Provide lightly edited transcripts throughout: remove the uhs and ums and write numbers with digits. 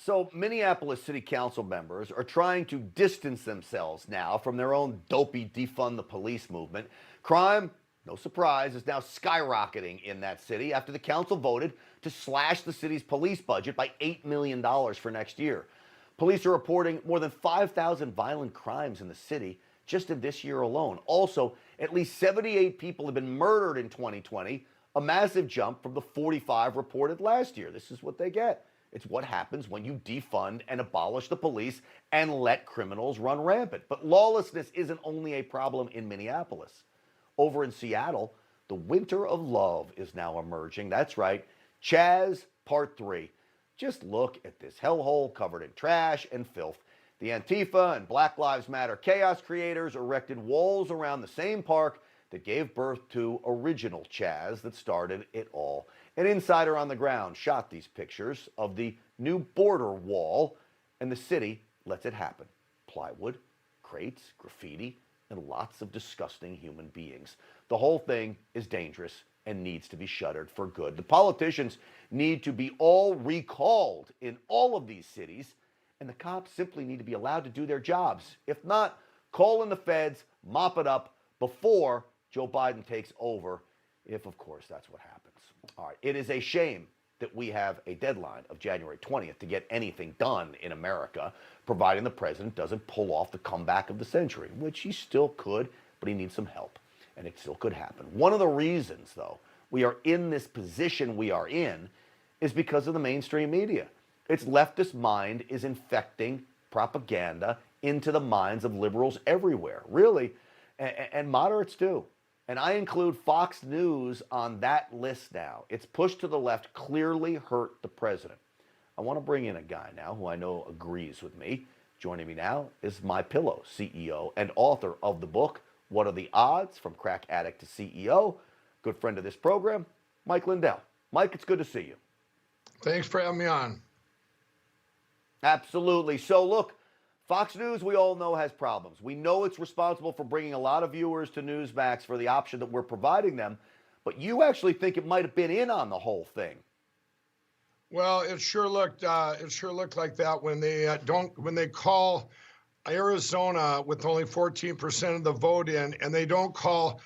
So, Minneapolis City Council members are trying to distance themselves now from their own dopey defund the police movement. Crime, no surprise, is now skyrocketing in that city after the council voted to slash the city's police budget by $8 million for next year. Police are reporting more than 5,000 violent crimes in the city just in this year alone. Also, at least 78 people have been murdered in 2020, a massive jump from the 45 reported last year. This is what they get. It's what happens when you defund and abolish the police and let criminals run rampant. But lawlessness isn't only a problem in Minneapolis. Over in Seattle, the winter of love is now emerging. That's right, Chaz Part 3. Just look at this hellhole covered in trash and filth. The Antifa and Black Lives Matter chaos creators erected walls around the same park that gave birth to original Chaz that started it all. An insider on the ground shot these pictures of the new border wall, and the city lets it happen. Plywood, crates, graffiti, and lots of disgusting human beings. The whole thing is dangerous and needs to be shuttered for good. The politicians need to be all recalled in all of these cities, and the cops simply need to be allowed to do their jobs. If not, call in the feds, mop it up before Joe Biden takes over, if, of course, that's what happens. All right, it is a shame that we have a deadline of January 20th to get anything done in America, providing the president doesn't pull off the comeback of the century, which he still could, but he needs some help, and it still could happen. One of the reasons, though, we are in this position we are in is because of the mainstream media. Its leftist mind is infecting propaganda into the minds of liberals everywhere, really, and moderates too. And I include Fox News on that list now. Its push to the left clearly hurt the president. I want to bring in a guy now who I know agrees with me. Joining me now is MyPillow CEO and author of the book, What Are the Odds? From Crack Addict to CEO. Good friend of this program, Mike Lindell. Mike, it's good to see you. Thanks for having me on. Absolutely. So look, Fox News, we all know, has problems. We know it's responsible for bringing a lot of viewers to Newsmax for the option that we're providing them, but you actually think it might have been in on the whole thing. Well, it sure looked like that when they call Arizona with only 14% of the vote in, and they don't call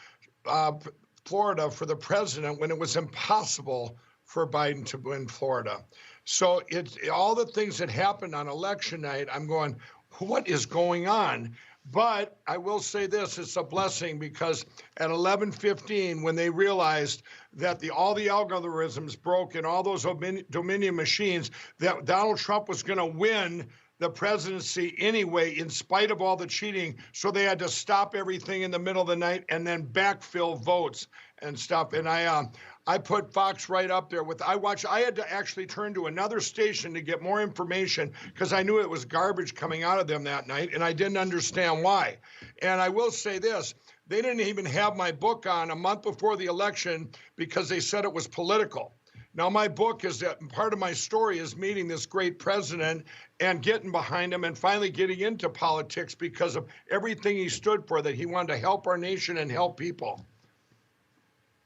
Florida for the president when it was impossible for Biden to win Florida. So it's all the things that happened on election night. I'm going, what is going on? But I will say this, it's a blessing, because at 11:15, when they realized that all the algorithms broke and all those Dominion machines, that Donald Trump was going to win the presidency anyway, in spite of all the cheating. So they had to stop everything in the middle of the night and then backfill votes and stuff. And I put Fox right up there with, I had to actually turn to another station to get more information because I knew it was garbage coming out of them that night, and I didn't understand why. And I will say this, they didn't even have my book on a month before the election because they said it was political. Now, my book is that part of my story is meeting this great president and getting behind him and finally getting into politics because of everything he stood for, that he wanted to help our nation and help people.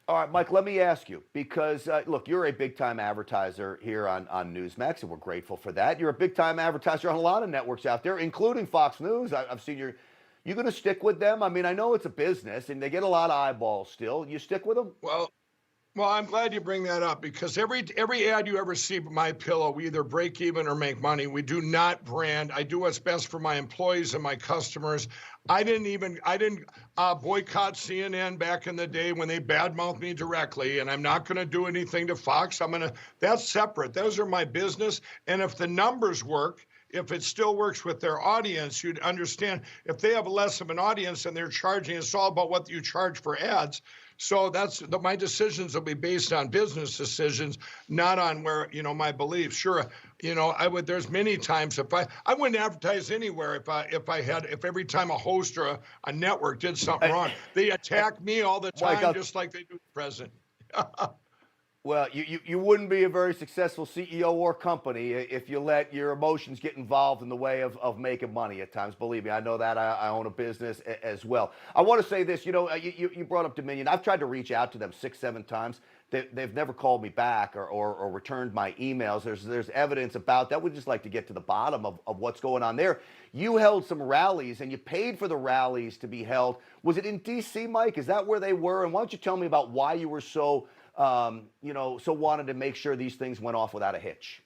All right, Mike, let me ask you, because, look, you're a big-time advertiser here on Newsmax, and we're grateful for that. You're a big-time advertiser on a lot of networks out there, including Fox News. I've seen you're going to stick with them? I mean, I know it's a business, and they get a lot of eyeballs still. You stick with them? Well, I'm glad you bring that up, because every ad you ever see MyPillow, we either break even or make money. We do not brand. I do what's best for my employees and my customers. I didn't boycott CNN back in the day when they badmouthed me directly, and I'm not going to do anything to Fox. That's separate. Those are my business. And if the numbers work, if it still works with their audience, you'd understand if they have less of an audience and they're charging, it's all about what you charge for ads. So my decisions will be based on business decisions, not on my beliefs. Sure, there's many times I wouldn't advertise anywhere if every time a host or a network did something wrong. They attack me all the time, just like they do the president. Well, you wouldn't be a very successful CEO or company if you let your emotions get involved in the way of making money at times. Believe me, I know that. I own a business as well. I want to say this. You brought up Dominion. I've tried to reach out to them 6-7 times. they've never called me back or returned my emails. There's evidence about that. We'd just like to get to the bottom of what's going on there. You held some rallies and you paid for the rallies to be held. Was it in D.C., Mike? Is that where they were? And why don't you tell me about why you were so, so wanted to make sure these things went off without a hitch?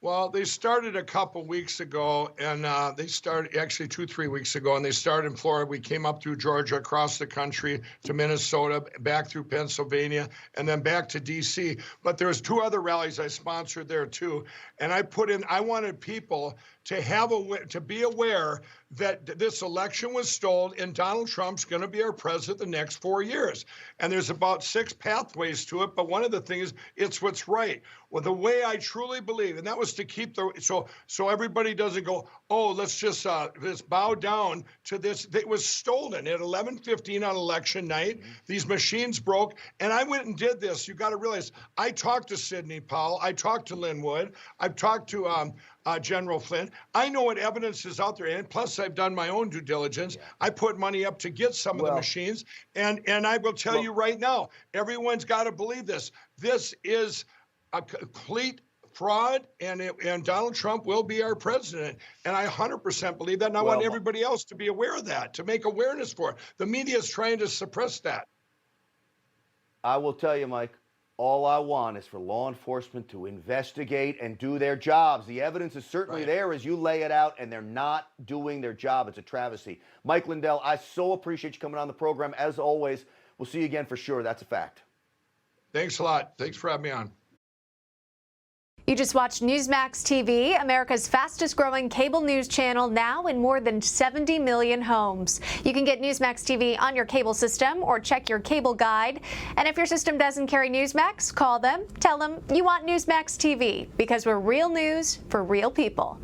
Well, they started a couple weeks ago, and they started actually 2-3 weeks ago, and they started in Florida. We came up through Georgia, across the country to Minnesota, back through Pennsylvania, and then back to D.C. But there's 2 other rallies I sponsored there too, and I wanted people to be aware that this election was stolen and Donald Trump's going to be our president the next 4 years. And there's about 6 pathways to it, but one of the things, it's what's right. Well, the way I truly believe, and that was to keep so everybody doesn't go, oh, let's just bow down to this. It was stolen at 11:15 on election night. These machines broke, and I went and did this. You got to realize, I talked to Sidney Powell, I talked to Lynn Wood, I've talked to General Flynn. I know what evidence is out there, and plus I've done my own due diligence. Yeah. I put money up to get some of the machines, and I will tell you right now, everyone's got to believe this. This is a complete fraud, and Donald Trump will be our president. And I 100% believe that, and I want everybody else to be aware of that, to make awareness for it. The media is trying to suppress that. I will tell you, Mike, all I want is for law enforcement to investigate and do their jobs. The evidence is certainly there as you lay it out, and they're not doing their job. It's a travesty. Mike Lindell, I so appreciate you coming on the program. As always, we'll see you again for sure. That's a fact. Thanks a lot. Thanks for having me on. You just watched Newsmax TV, America's fastest growing cable news channel, now in more than 70 million homes. You can get Newsmax TV on your cable system or check your cable guide. And if your system doesn't carry Newsmax, call them, tell them you want Newsmax TV, because we're real news for real people.